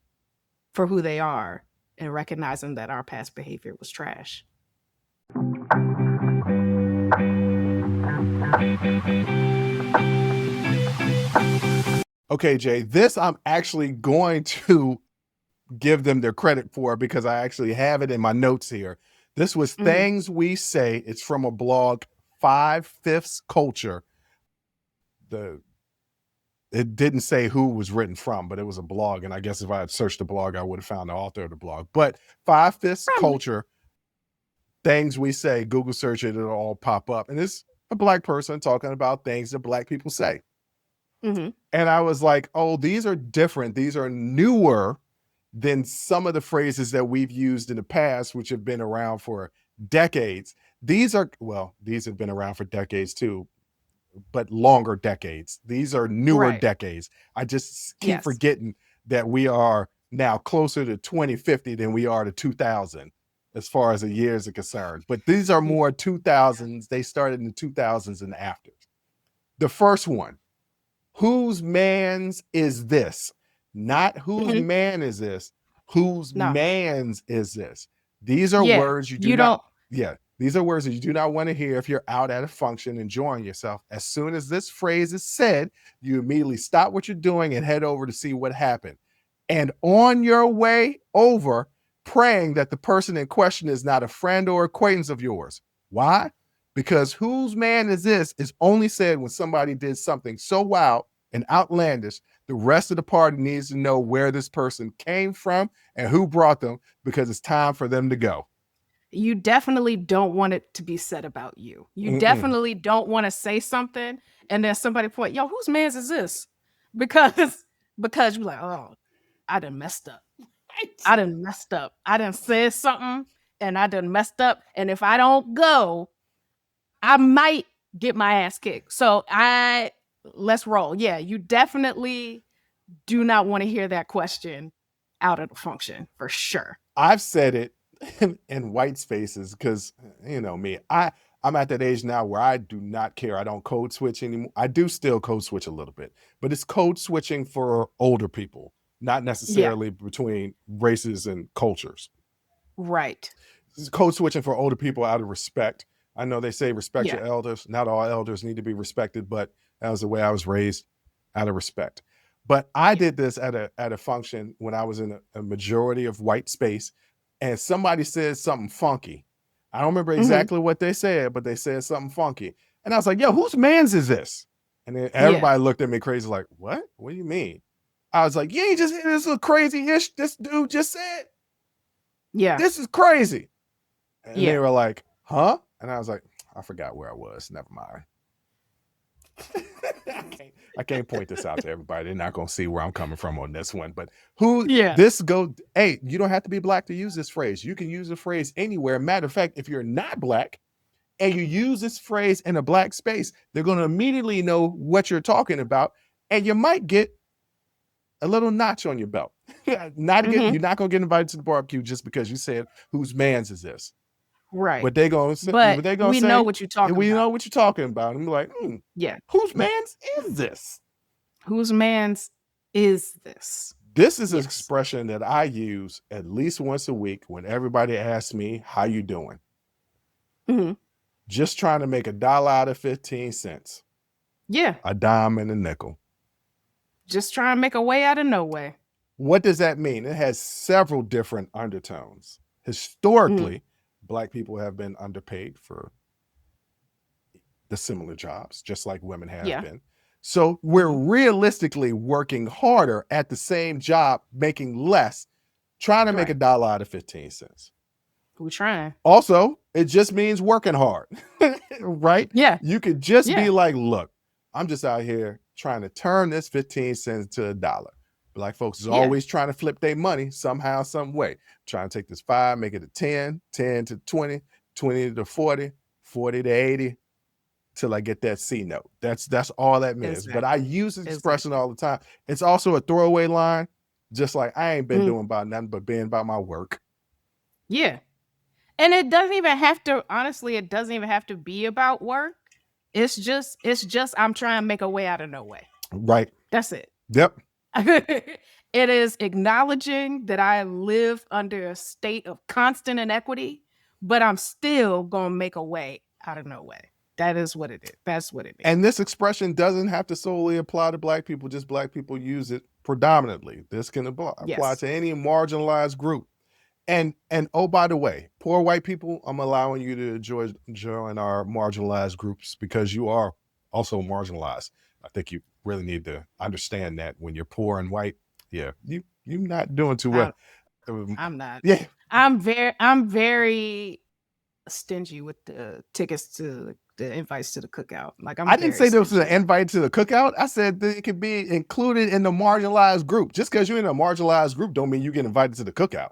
for who they are and recognizing that our past behavior was trash. Okay, Jay, this I'm actually going to give them their credit for because I actually have it in my notes here. This was Things We Say. It's from a blog, 5/5 Culture. It didn't say who it was written from, but it was a blog. And I guess if I had searched the blog, I would have found the author of the blog. But 5/5 Culture, Things We Say, Google search it, it'll all pop up. And it's a Black person talking about things that Black people say. And I was like, oh, these are different. These are newer than some of the phrases that we've used in the past, which have been around for decades. These have been around for decades too, but longer decades. These are newer decades. I just keep forgetting that we are now closer to 2050 than we are to 2000 as far as the years are concerned. But these are more 2000s. They started in the 2000s and after. The first one, whose man's is this? Not whose man is this, whose man's is this? These are words these are words that you do not want to hear if you're out at a function enjoying yourself. As soon as this phrase is said, you immediately stop what you're doing and head over to see what happened. And on your way over, praying that the person in question is not a friend or acquaintance of yours. Why? Because whose man is this is only said when somebody did something so wild and outlandish, the rest of the party needs to know where this person came from and who brought them, because it's time for them to go. You definitely don't want it to be said about you. You definitely don't want to say something and then somebody point, yo, whose man's is this? Because you're like, oh, I done messed up. I done said something and I done messed up. And if I don't go, I might get my ass kicked. So let's roll. Yeah, you definitely do not want to hear that question out of the function for sure. I've said it in white spaces because, you know me, I'm at that age now where I do not care. I don't code switch anymore. I do still code switch a little bit, but it's code switching for older people, not necessarily between races and cultures. Right. It's code switching for older people out of respect. I know they say respect your elders. Not all elders need to be respected, but that was the way I was raised, out of respect. But I did this at a function when I was in a majority of white space, and somebody said something funky. I don't remember exactly what they said, but they said something funky. And I was like, yo, whose man's is this? And then everybody looked at me crazy like, what? What do you mean? I was like, you ain't just hear this little crazy ish this dude just said? Yeah. This is crazy. And Yeah. they were like, huh? And I was like, I forgot where I was. Never mind. I can't point this out to everybody. They're not going to see where I'm coming from on this one. But hey, you don't have to be black to use this phrase. You can use the phrase anywhere. Matter of fact, if you're not black and you use this phrase in a black space, they're going to immediately know what you're talking about. And you might get a little notch on your belt. You're not going to get invited to the barbecue just because you said, whose man's is this? Right. But they're going to say, know what you're talking about. We know what you're talking about. And I'm like, yeah. Whose man's is this? Whose man's is this? This is an expression that I use at least once a week when everybody asks me, how you doing? Just trying to make $1 out of 15 cents. Yeah. A dime and a nickel. Just trying to make a way out of no way. What does that mean? It has several different undertones. Historically, Black people have been underpaid for the similar jobs, just like women have been. So we're realistically working harder at the same job, making less, trying to make $1 out of 15 cents. We're trying. Also, it just means working hard, right? Yeah. You could just be like, look, I'm just out here trying to turn this 15 cents to $1. Black folks is always trying to flip their money somehow, some way. Trying to take this 5, make it a 10, 10 to 20, 20 to 40, 40 to 80, till I get that C note. That's all that means. Exactly. But I use this expression all the time. It's also a throwaway line, just like I ain't been doing about nothing but being about my work. Yeah. And it doesn't even have to, honestly, it doesn't even have to be about work. It's just I'm trying to make a way out of no way. Right. That's it. Yep. It is acknowledging that I live under a state of constant inequity, but I'm still going to make a way out of no way. That is what it is. That's what it is. And this expression doesn't have to solely apply to Black people. Just Black people use it predominantly. This can apply to any marginalized group. And oh, by the way, poor white people, I'm allowing you to join our marginalized groups because you are also marginalized. I think you really need to understand that when you're poor and white, you're not doing too well. I'm not. Yeah. I'm very stingy with the tickets to the invites to the cookout. Like I didn't say there was an invite to the cookout. I said that it could be included in the marginalized group. Just because you're in a marginalized group don't mean you get invited to the cookout.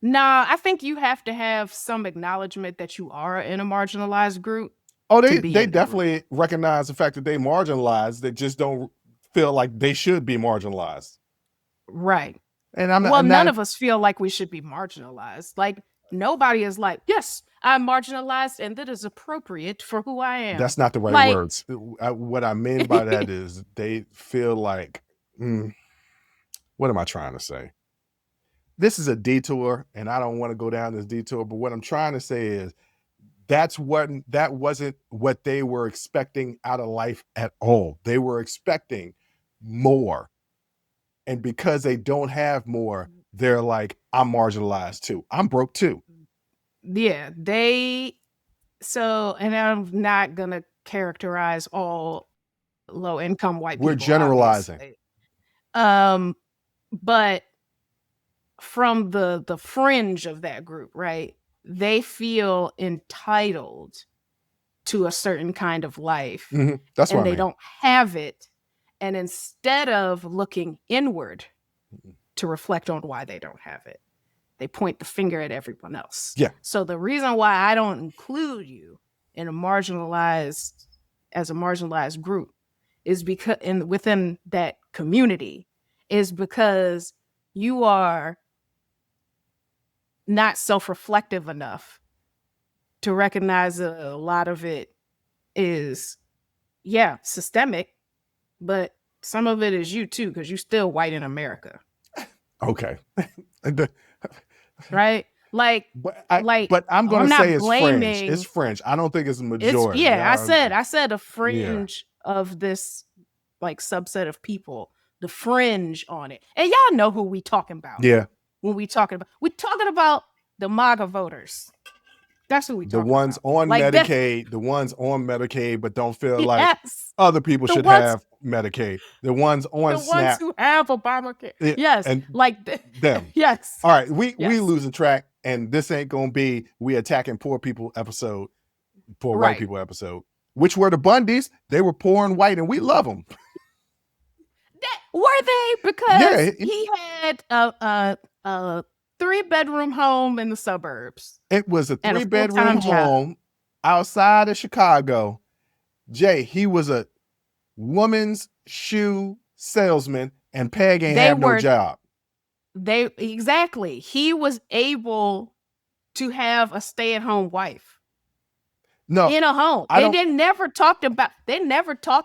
Nah, I think you have to have some acknowledgement that you are in a marginalized group. Oh, they definitely recognize the fact that they marginalized. They just don't feel like they should be marginalized. Right. And none of us feel like we should be marginalized. Like nobody is like, yes, I'm marginalized and that is appropriate for who I am. That's not the right words. What I mean by that is they feel like, what am I trying to say? This is a detour and I don't want to go down this detour, but what I'm trying to say is that wasn't what they were expecting out of life at all. They were expecting more. And because they don't have more, they're like, I'm marginalized too. I'm broke too. Yeah, and I'm not going to characterize all low income white people. We're generalizing. But from the fringe of that group, right? They feel entitled to a certain kind of life. Mm-hmm. That's why they don't have it. And instead of looking inward to reflect on why they don't have it, they point the finger at everyone else. Yeah. So the reason why I don't include you in as a marginalized group is because within that community is because you are not self-reflective enough to recognize that a lot of it is, systemic, but some of it is you too, because you're still white in America. Okay. Right? But I'm going to say it's fringe. It's fringe. I don't think it's a majority. I said a fringe of this like subset of people, the fringe on it. And y'all know who we talking about. Yeah. When we're talking about the MAGA voters. That's who we talking about. The ones on Medicaid, but don't feel like other people should have Medicaid, the ones on The ones SNAP. who have Obamacare. Yeah, Yes. and Like them. yes. All right, we Yes. losing track, and this ain't gonna be we attacking poor people episode, poor white Right. people episode. Which were the Bundys? They were poor and white, and we love them. Were they? Because Yeah. he had a 3-bedroom home in the suburbs. It was a And a 3-bedroom full-time job. home outside of Chicago. Jay, he was a woman's shoe salesman, and Peg ain't have no job. Exactly. He was able to have a stay-at-home wife. No, in a home. They never talked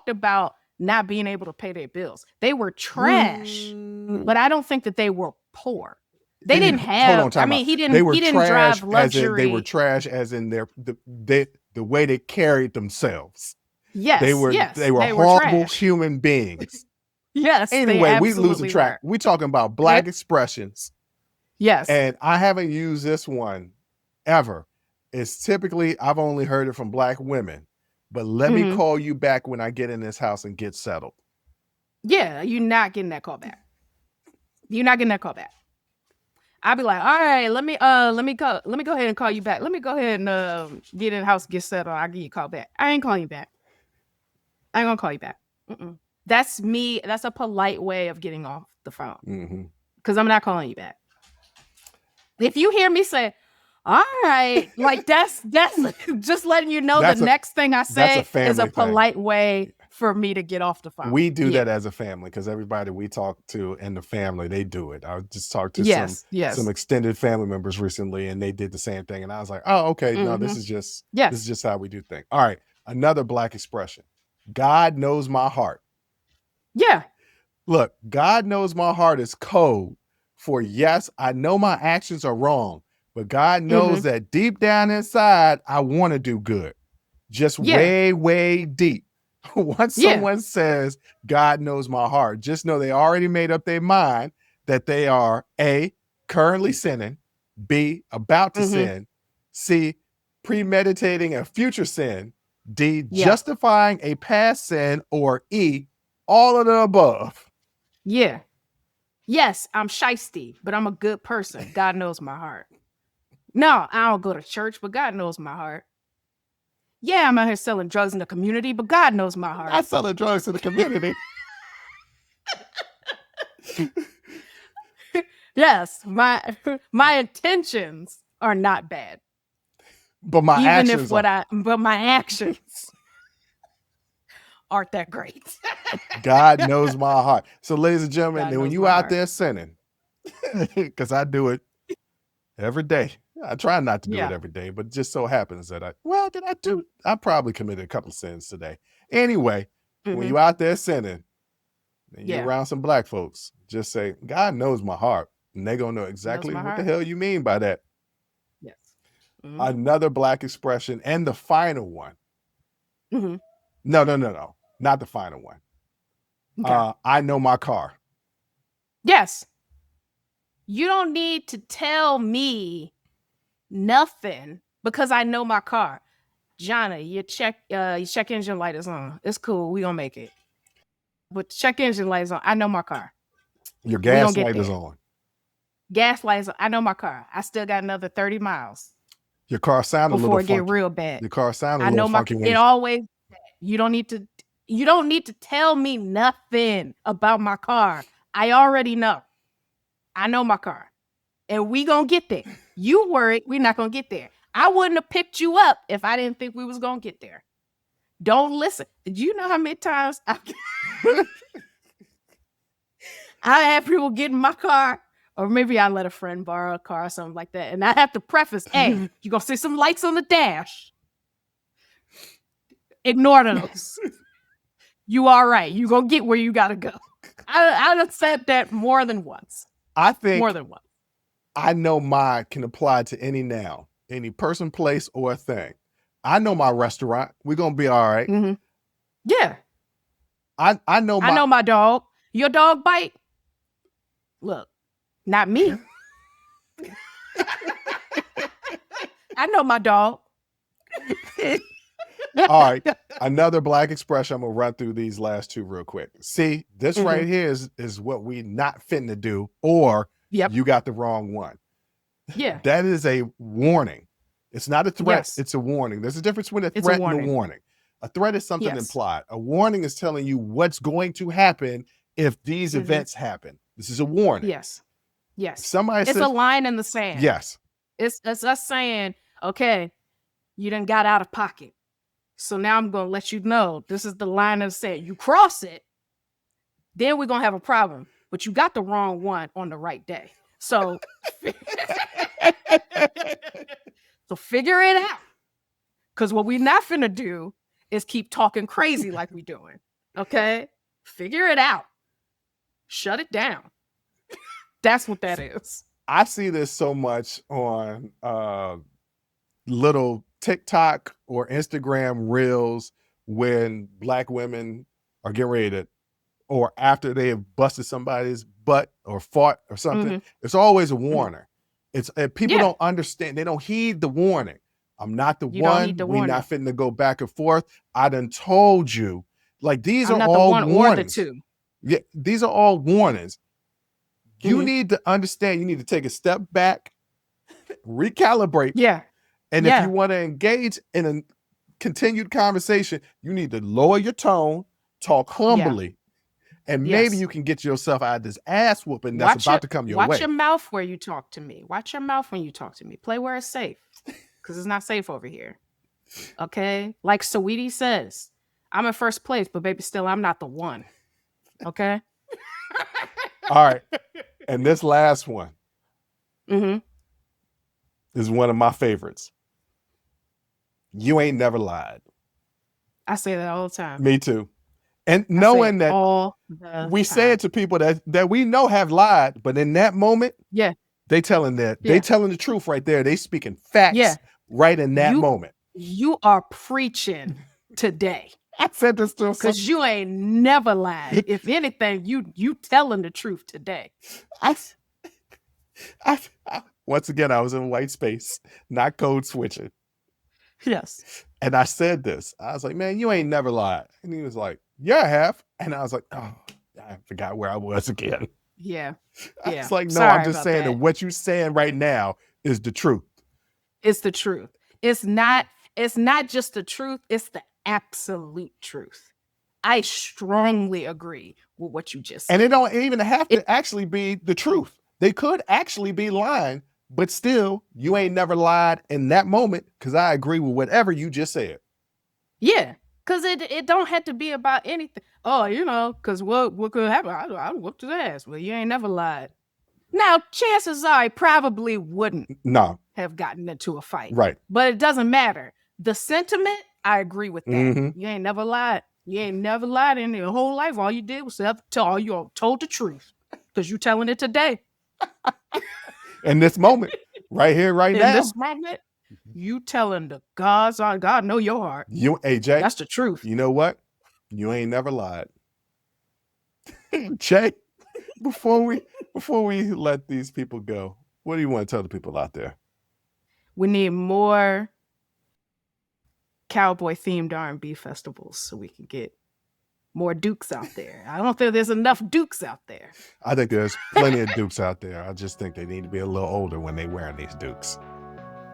about not being able to pay their bills. They were trash, but I don't think that they were poor. They didn't have. I mean, he didn't. They were he didn't trash drive luxury. As in, they were trash as in the way they carried themselves. Yes, they were horrible human beings. Yes. Anyway, we losing track. We talking about Black expressions. Yes. And I haven't used this one ever. It's typically, I've only heard it from Black women, but let me call you back when I get in this house and get settled. Yeah, you're not getting that call back. You're not getting that call back. I'll be like, all right, let me go ahead and call you back. Let me go ahead and get in the house, get settled. I'll give you a call back. I ain't calling you back. I ain't gonna call you back. That's me. That's a polite way of getting off the phone. Because I'm not calling you back. If you hear me say, all right, like that's just letting you know the next thing I say is a polite way for me to get off the phone. We do that as a family because everybody we talk to in the family, they do it. I just talked to some extended family members recently, and they did the same thing. And I was like, oh, okay, no, this is just how we do things. All right, another Black expression. God knows my heart. Yeah. Look, God knows my heart is code for yes, I know my actions are wrong, but God knows that deep down inside, I want to do good. Just way, way deep. Once someone says, God knows my heart, just know they already made up their mind that they are A, currently sinning, B, about to sin, C, premeditating a future sin, D, justifying a past sin, or E, all of the above. Yeah. Yes, I'm shysty, but I'm a good person. God knows my heart. No, I don't go to church, but God knows my heart. Yeah, I'm out here selling drugs in the community, but God knows my heart. I'm selling drugs in the community. Yes, my intentions are not bad. But my actions aren't that great. God knows my heart. So, ladies and gentlemen, when you out there sinning, because I do it every day. I try not to do it every day, but it just so happens that I probably committed a couple of sins today. Anyway, when you out there sinning and you're around some Black folks, just say, God knows my heart. And they're going to know exactly what the hell you mean by that. Yes. Another Black expression, and the final one. No, not the final one. Okay. I know my car. Yes. You don't need to tell me nothing because I know my car. Johnny, your check engine light is on. It's cool. We gonna make it. But the check engine light is on. I know my car. Your gas light is on. Gas light is on. I know my car. I still got another 30 miles. Your car sounded a little funky. Before it get real bad. Your car sounded a little funky. It always. You don't need to tell me nothing about my car. I already know. I know my car. And we gonna get there. You worried we're not gonna get there. I wouldn't have picked you up if I didn't think we was gonna get there. Don't listen. Did you know how many times I have people get in my car, or maybe I let a friend borrow a car or something like that, and I have to preface, hey, you're gonna see some lights on the dash. Ignore those. You all right. You're gonna get where you gotta go. I done said that more than once. I think more than once. I know mine can apply to any noun, any person, place, or thing. I know my restaurant. We're gonna be all right. Yeah. I know my dog. Your dog bite. Look, not me. I know my dog. All right. Another Black expression. I'm gonna run through these last two real quick. See, this right here is what we not finna do, or Yep. you got the wrong one. Yeah. That is a warning. It's not a threat. Yes. It's a warning. There's a difference between a It's a threat and a warning. warning. A threat is something Yes. implied. A warning is telling you what's going to happen if these events happen. This is a warning. Yes. Yes. Somebody It's says, a line in the sand. yes. It's us saying, okay, you done got out of pocket. So now I'm going to let you know this is the line in the sand. You cross it, then we're going to have a problem. But you got the wrong one on the right day. So, so figure it out. Because what we're not finna do is keep talking crazy like we doing. Okay? Figure it out. Shut it down. That's what that is. I see this so much on little TikTok or Instagram reels when Black women are getting ready to, or after they have busted somebody's butt or fought or something. It's always a warning. It's people don't understand. They don't heed the warning. I'm not the one. We're not fitting to go back and forth. I done told you. Like these are all warnings. Yeah, these are all warnings. You need to understand. You need to take a step back, recalibrate. Yeah. And if you want to engage in a continued conversation, you need to lower your tone, talk humbly, and maybe you can get yourself out of this ass whooping that's about to come your way. Watch your mouth where you talk to me. Watch your mouth when you talk to me. Play where it's safe, because it's not safe over here. Okay? Like Saweetie says, I'm in first place, but baby, still, I'm not the one. Okay? All right. And this last one is one of my favorites. You ain't never lied. I say that all the time. Me too. And knowing that we say it to people that we know have lied, but in that moment, they telling they telling the truth right there. They speaking facts right in that moment. You are preaching today. I said this to him because you ain't never lied. If anything, you telling the truth today. Once again, I was in white space, not code switching. Yes. And I said this. I was like, man, you ain't never lied. And he was like, yeah, I have. And I was like, oh, I forgot where I was again. Yeah. I was like, no, I'm just saying that what you're saying right now is the truth. It's the truth. It's not just the truth. It's the absolute truth. I strongly agree with what you just said. And it don't even have to actually be the truth. They could actually be lying, but still, you ain't never lied in that moment because I agree with whatever you just said. Yeah, because it don't have to be about anything. Oh, because what could happen? I whooped his ass. Well, you ain't never lied. Now, chances are I probably wouldn't have gotten into a fight. Right. But it doesn't matter. The sentiment, I agree with that. You ain't never lied. You ain't never lied in your whole life. All you did was told the truth because you telling it today. In this moment, right here, right now. In this moment, you telling the God know your heart. AJ, that's the truth. You know what? You ain't never lied. Jay, before we let these people go, what do you want to tell the people out there? We need more cowboy themed R&B festivals so we can get more Dukes out there. I don't think there's enough Dukes out there. I think there's plenty of Dukes out there. I just think they need to be a little older when they wearing these Dukes.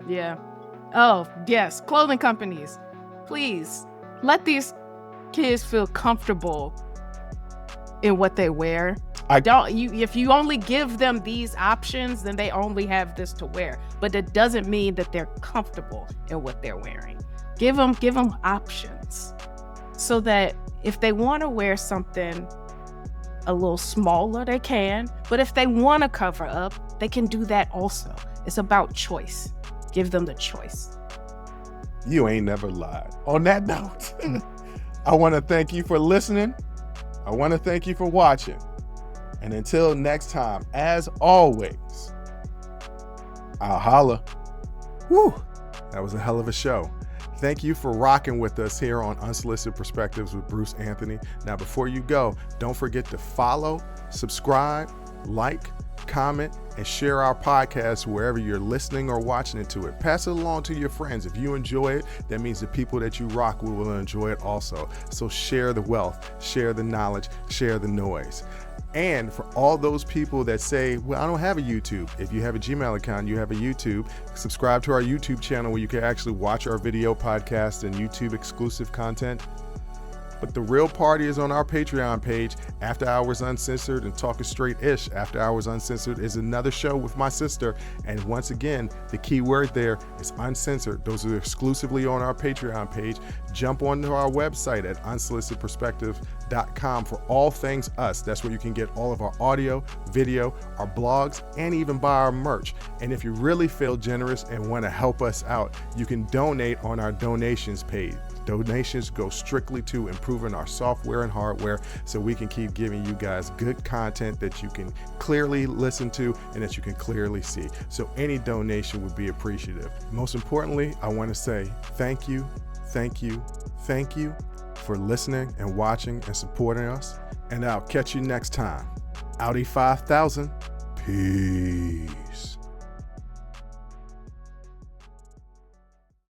Yeah. Oh, yes. Clothing companies, please let these kids feel comfortable in what they wear. If you only give them these options, then they only have this to wear. But it doesn't mean that they're comfortable in what they're wearing. Give them options so that if they want to wear something a little smaller, they can. But if they want to cover up, they can do that also. It's about choice. Give them the choice. You ain't never lied. On that note, I want to thank you for listening. I want to thank you for watching. And until next time, as always, I'll holla. Woo! That was a hell of a show. Thank you for rocking with us here on Unsolicited Perspectives with Bruce Anthony. Now, before you go, don't forget to follow, subscribe, like, comment, and share our podcast wherever you're listening or watching it to it. Pass it along to your friends. If you enjoy it, that means the people that you rock with will enjoy it also. So share the wealth, share the knowledge, share the noise. And for all those people that say, well, I don't have a YouTube. If you have a Gmail account, you have a YouTube. Subscribe to our YouTube channel where you can actually watch our video podcast and YouTube exclusive content. But the real party is on our Patreon page, After Hours Uncensored and Talking Straight-ish. After Hours Uncensored is another show with my sister. And once again, the key word there is uncensored. Those are exclusively on our Patreon page. Jump onto our website at unsolicitedperspectives.com for all things us. That's where you can get all of our audio, video, our blogs, and even buy our merch. And if you really feel generous and want to help us out, you can donate on our donations page. Donations go strictly to improving our software and hardware so we can keep giving you guys good content that you can clearly listen to and that you can clearly see. So any donation would be appreciative. Most importantly, I want to say thank you for listening and watching and supporting us. And I'll catch you next time. Audi 5000. Peace.